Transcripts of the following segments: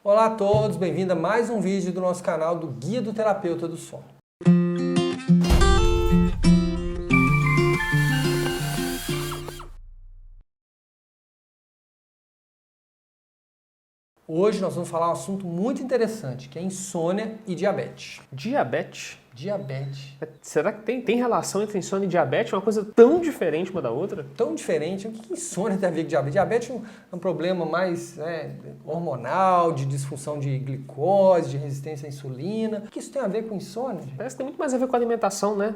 Olá a todos, bem-vindo a mais um vídeo do nosso canal do Guia do Terapeuta do Sono. Hoje nós vamos falar um assunto muito interessante, que é insônia e diabetes. Diabetes? Diabetes. Será que tem relação entre insônia e diabetes? Uma coisa tão diferente uma da outra? Tão diferente. O que insônia tem a ver com diabetes? Diabetes é um problema mais hormonal, de disfunção de glicose, de resistência à insulina. O que isso tem a ver com insônia? Gente? Parece que tem muito mais a ver com a alimentação, né?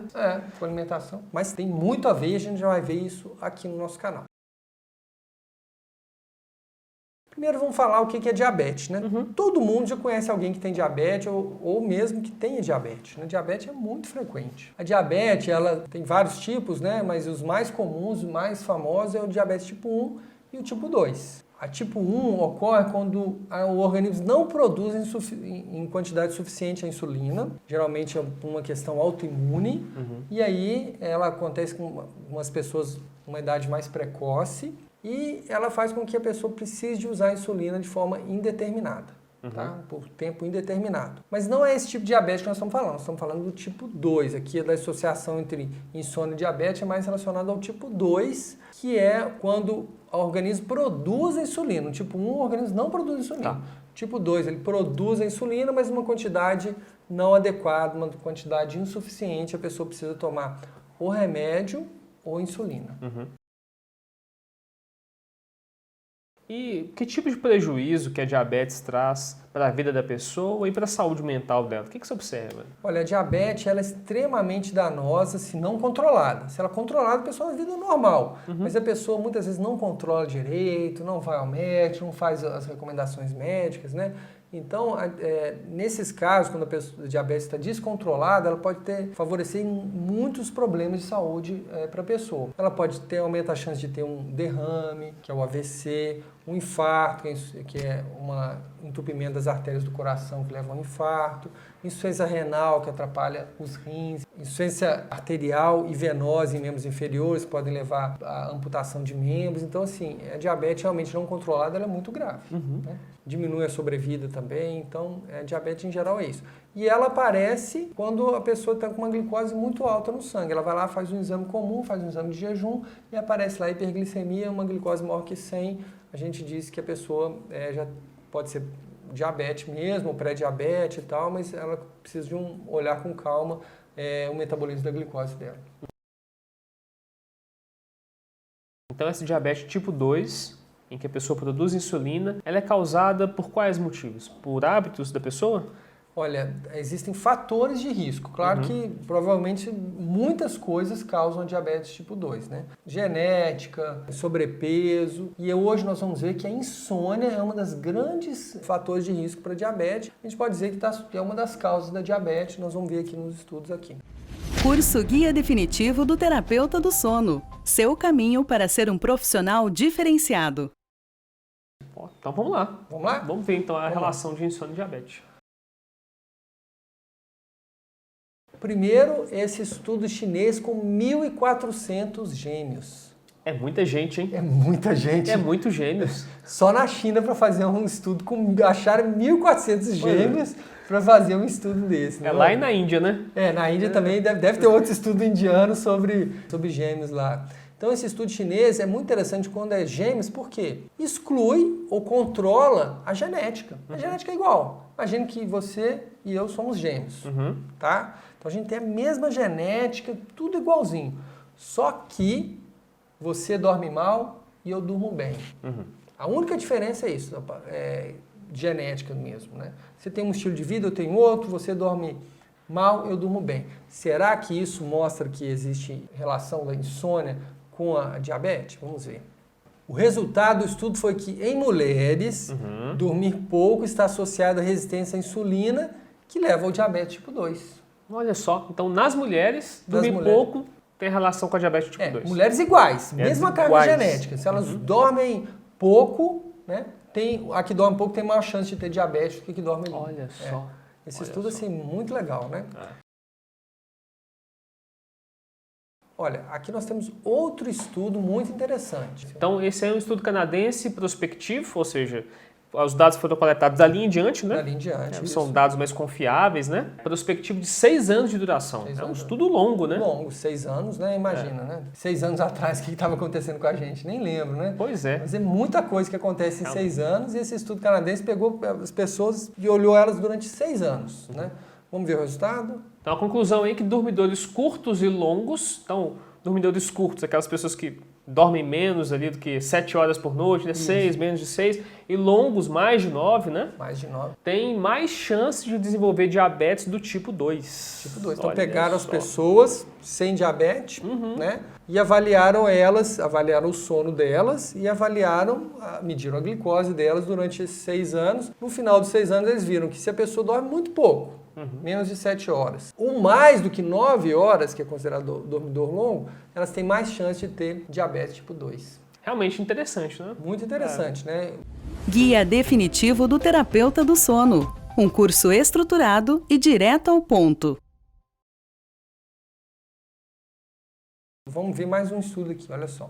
Com alimentação. Mas tem muito a ver e a gente já vai ver isso aqui no nosso canal. Primeiro vamos falar o que é diabetes, né? Todo mundo já conhece alguém que tem diabetes ou mesmo que tenha diabetes, né? Diabetes é muito frequente. A diabetes, ela tem vários tipos, né? Mas os mais comuns, os mais famosos é o diabetes tipo 1 e o tipo 2. A tipo 1 ocorre quando o organismo não produz em quantidade suficiente a insulina, geralmente é uma questão autoimune, e aí ela acontece com umas pessoas uma idade mais precoce, e ela faz com que a pessoa precise de usar a insulina de forma indeterminada, tá? Por tempo indeterminado. Mas não é esse tipo de diabetes que nós estamos falando. Nós estamos falando do tipo 2. Aqui é da associação entre insônia e diabetes, é mais relacionado ao tipo 2, que é quando o organismo produz a insulina. No tipo 1, o organismo não produz insulina. Tipo 2, ele produz a insulina, mas uma quantidade não adequada, uma quantidade insuficiente. A pessoa precisa tomar ou remédio ou insulina. E que tipo de prejuízo que a diabetes traz para a vida da pessoa e para a saúde mental dela? O que você observa? Olha, a diabetes ela é extremamente danosa se não controlada. Se ela é controlada, a pessoa tem vida normal. Mas a pessoa muitas vezes não controla direito, não vai ao médico, não faz as recomendações médicas, né? Então, nesses casos, quando a diabetes está descontrolada, ela pode favorecer muitos problemas de saúde para a pessoa. Ela pode aumenta a chance de ter um derrame, que é o AVC, um infarto, que é um entupimento das artérias do coração que leva a um infarto, insuficiência renal, que atrapalha os rins, insuficiência arterial e venosa em membros inferiores, que podem levar à amputação de membros. Então, assim, a diabetes realmente não controlada ela é muito grave. Né? Diminui a sobrevida também, então a diabetes em geral é isso. E ela aparece quando a pessoa está com uma glicose muito alta no sangue. Ela vai lá, faz um exame comum, faz um exame de jejum e aparece lá hiperglicemia, uma glicose maior que 100. A gente diz que a pessoa já pode ser diabetes mesmo, ou pré-diabetes e tal, mas ela precisa de olhar com calma o metabolismo da glicose dela. Então esse diabetes tipo 2, em que a pessoa produz insulina, ela é causada por quais motivos? Por hábitos da pessoa? Olha, existem fatores de risco. Claro que provavelmente muitas coisas causam diabetes tipo 2, né? Genética, sobrepeso. E hoje nós vamos ver que a insônia é um dos grandes fatores de risco para diabetes. A gente pode dizer que é uma das causas da diabetes. Nós vamos ver aqui nos estudos aqui. Curso Guia Definitivo do Terapeuta do Sono. Seu caminho para ser um profissional diferenciado. Então vamos lá. Vamos lá? Vamos ver então a relação de insônia e diabetes. Primeiro, esse estudo chinês com 1.400 gêmeos. É muita gente, hein? É muita gente. É muitos gêmeos. Só na China para fazer um estudo, acharam 1.400 gêmeos para fazer um estudo desse. É lá e na Índia, né? Na Índia também deve ter outro estudo indiano sobre gêmeos lá. Então esse estudo chinês é muito interessante quando é gêmeos, porque exclui ou controla a genética. A genética é igual. Imagina que você e eu somos gêmeos, tá? Então a gente tem a mesma genética, tudo igualzinho. Só que você dorme mal e eu durmo bem. A única diferença é isso, genética mesmo, né? Você tem um estilo de vida, eu tenho outro, você dorme mal, eu durmo bem. Será que isso mostra que existe relação da insônia com a diabetes? Vamos ver. O resultado do estudo foi que em mulheres, dormir pouco está associado à resistência à insulina, que leva ao diabetes tipo 2. Olha só, então nas mulheres, dormir pouco tem relação com a diabetes tipo 2. Mulheres iguais, mesma carga genética. Se elas dormem pouco, né, a que dorme pouco tem maior chance de ter diabetes do que a que dorme muito. Olha só. Esse estudo assim, muito legal, né? Olha, aqui nós temos outro estudo muito interessante. Então, esse é um estudo canadense prospectivo, ou seja, Os dados foram coletados dali em diante, né? Dali em diante. São dados mais confiáveis, né? Prospectivo de 6 anos de duração. É um estudo longo, né? Longo, 6 anos, né? Imagina, né? 6 anos atrás, o que estava acontecendo com a gente? Nem lembro, né? Pois é. Mas é muita coisa que acontece em 6 anos e esse estudo canadense pegou as pessoas e olhou elas durante 6 anos, né? Vamos ver o resultado? Então a conclusão aí é que dormidores curtos e longos, então dormidores curtos, aquelas pessoas que dormem menos ali do que 7 horas por noite, né? 6, menos de 6, e longos, mais de 9, né? Mais de 9. Tem mais chance de desenvolver diabetes do tipo 2. Tipo 2. Então Olha pegaram as só. pessoas sem diabetes, né? E avaliaram elas, avaliaram o sono delas e mediram a glicose delas durante esses 6 anos. No final dos 6 anos eles viram que se a pessoa dorme muito pouco, menos de 7 horas, ou mais do que 9 horas, que é considerado dormidor longo, elas têm mais chance de ter diabetes tipo 2. Realmente interessante, né? Muito interessante, né? Guia Definitivo do Terapeuta do Sono. Um curso estruturado e direto ao ponto. Vamos ver mais um estudo aqui, olha só.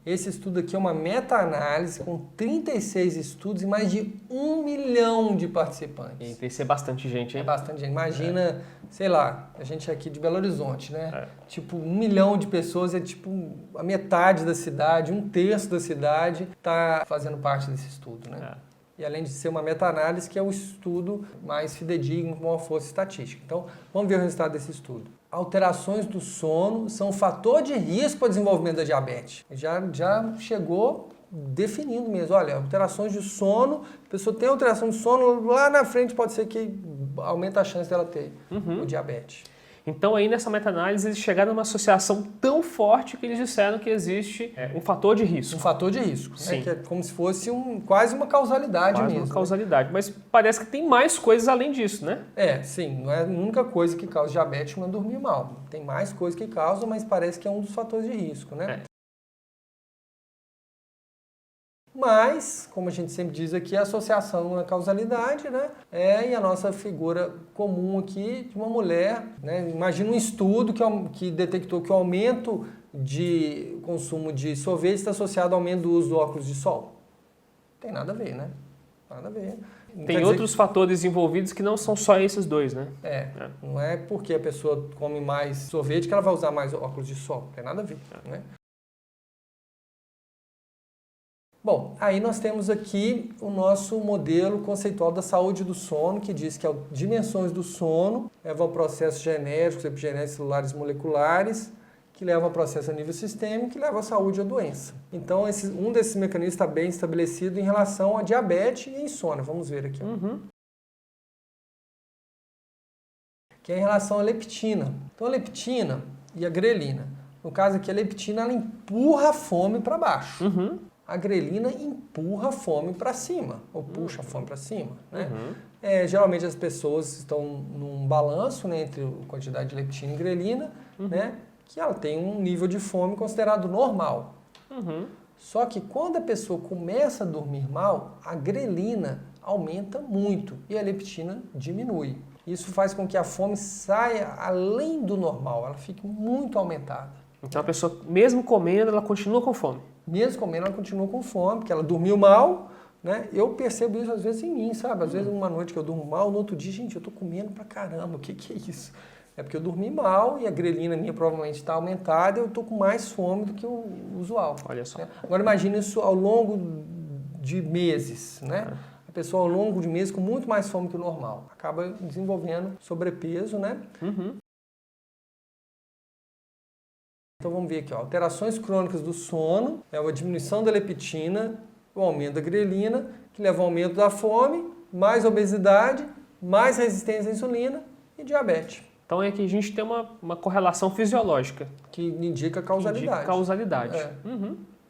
Esse estudo aqui é uma meta-análise com 36 estudos e mais de 1 milhão de participantes. E tem que ser bastante gente, É hein? bastante gente. Imagina, sei lá, a gente aqui de Belo Horizonte, né? Tipo, 1 milhão de pessoas é tipo a metade da cidade, 1/3 da cidade está fazendo parte desse estudo, né? E além de ser uma meta-análise, que é o estudo mais fidedigno com uma força estatística. Então, vamos ver o resultado desse estudo. Alterações do sono são um fator de risco para o desenvolvimento da diabetes. Já chegou definindo mesmo. Olha, alterações de sono, a pessoa tem alteração de sono, lá na frente pode ser que aumenta a chance dela ter o diabetes. Então aí nessa meta-análise eles chegaram numa associação tão forte que eles disseram que existe um fator de risco. Um fator de risco, Sim. né? Que é como se fosse quase uma causalidade Quase mesmo. uma causalidade. Mas parece que tem mais coisas além disso, né? Sim, não é a única coisa que causa diabetes não é dormir mal. Tem mais coisas que causam, mas parece que é um dos fatores de risco, né? Mas, como a gente sempre diz aqui, a associação não é causalidade, né? E a nossa figura comum aqui de uma mulher, né? Imagina um estudo que detectou que o aumento de consumo de sorvete está associado ao aumento do uso do óculos de sol. Tem nada a ver, né? Nada a ver. Tem outros fatores envolvidos que não são só esses dois, né? Não é porque a pessoa come mais sorvete que ela vai usar mais óculos de sol. Tem nada a ver, né? Bom, aí nós temos aqui o nosso modelo conceitual da saúde do sono, que diz que as dimensões do sono levam a processos genéticos, epigenéticos, celulares, moleculares, que levam a processo a nível sistêmico, que levam à saúde ou doença. Então, um desses mecanismos está bem estabelecido em relação a diabetes e insônia. Vamos ver aqui. Que é em relação à leptina. Então, a leptina e a grelina. No caso aqui, a leptina ela empurra a fome para baixo. A grelina empurra a fome para cima, ou puxa a fome para cima, né? Geralmente as pessoas estão num balanço, né, entre a quantidade de leptina e grelina, né, que ela tem um nível de fome considerado normal. Só que quando a pessoa começa a dormir mal, a grelina aumenta muito e a leptina diminui. Isso faz com que a fome saia além do normal, ela fique muito aumentada. Então a pessoa, mesmo comendo, ela continua com fome. Mesmo comendo, ela continua com fome, porque ela dormiu mal, né? Eu percebo isso às vezes em mim, sabe? Às vezes uma noite que eu durmo mal, no outro dia, gente, eu tô comendo pra caramba, o que é isso? É porque eu dormi mal e a grelina minha provavelmente está aumentada e eu tô com mais fome do que o usual. Olha só. Né? Agora imagine isso ao longo de meses, né? A pessoa ao longo de meses com muito mais fome que o normal. Acaba desenvolvendo sobrepeso, né? Então vamos ver aqui, ó, alterações crônicas do sono, a diminuição da leptina, o aumento da grelina, que leva ao aumento da fome, mais obesidade, mais resistência à insulina e diabetes. Então é que a gente tem uma correlação fisiológica. Que indica causalidade. Que indica causalidade.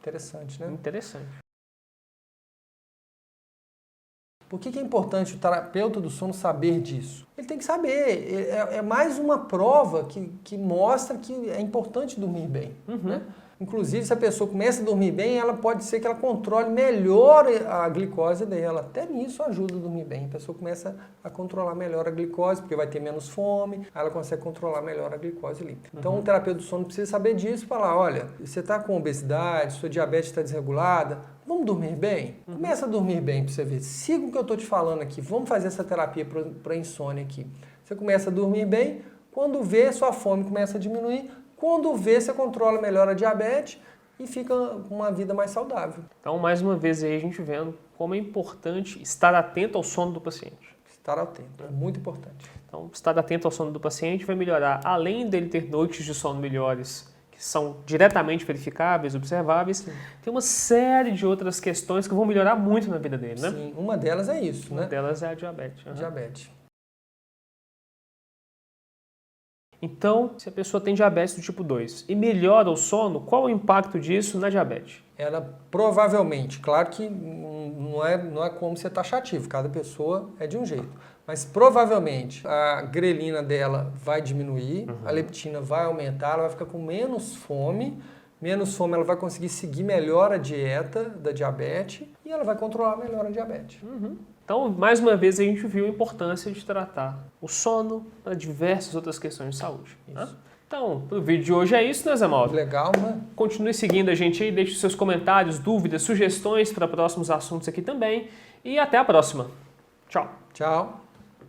Interessante, né? Interessante. Por que é importante o terapeuta do sono saber disso? Ele tem que saber. É mais uma prova que mostra que é importante dormir bem. Né? Inclusive, se a pessoa começa a dormir bem, ela pode ser que ela controle melhor a glicose dela. Até nisso ajuda a dormir bem. A pessoa começa a controlar melhor a glicose, porque vai ter menos fome, aí ela consegue controlar melhor a glicose ali. Então, o terapeuta do sono precisa saber disso e falar, olha, você está com obesidade, sua diabetes está desregulada, Vamos dormir bem? Começa a dormir bem para você ver. Siga o que eu estou te falando aqui. Vamos fazer essa terapia para insônia aqui. Você começa a dormir bem, quando vê, sua fome começa a diminuir, quando vê, você controla melhor a diabetes e fica com uma vida mais saudável. Então, mais uma vez aí a gente vendo como é importante estar atento ao sono do paciente. Estar atento, é muito importante. Então, estar atento ao sono do paciente vai melhorar, além dele ter noites de sono melhores, que são diretamente verificáveis, observáveis, Sim. tem uma série de outras questões que vão melhorar muito na vida dele, né? Sim, uma delas é isso, Uma né? delas é a diabetes. Uhum. Diabetes. Então, se a pessoa tem diabetes do tipo 2 e melhora o sono, qual o impacto disso na diabetes? Ela provavelmente, claro que não é como ser taxativo, cada pessoa é de um jeito, mas provavelmente a grelina dela vai diminuir, a leptina vai aumentar, ela vai ficar com menos fome ela vai conseguir seguir melhor a dieta da diabetes e ela vai controlar melhor a diabetes. Então, mais uma vez, a gente viu a importância de tratar o sono para diversas outras questões de saúde. Né? Então, o vídeo de hoje é isso, né, Zé Mauro? Legal, né? Continue seguindo a gente aí, deixe seus comentários, dúvidas, sugestões para próximos assuntos aqui também. E até a próxima. Tchau. Tchau.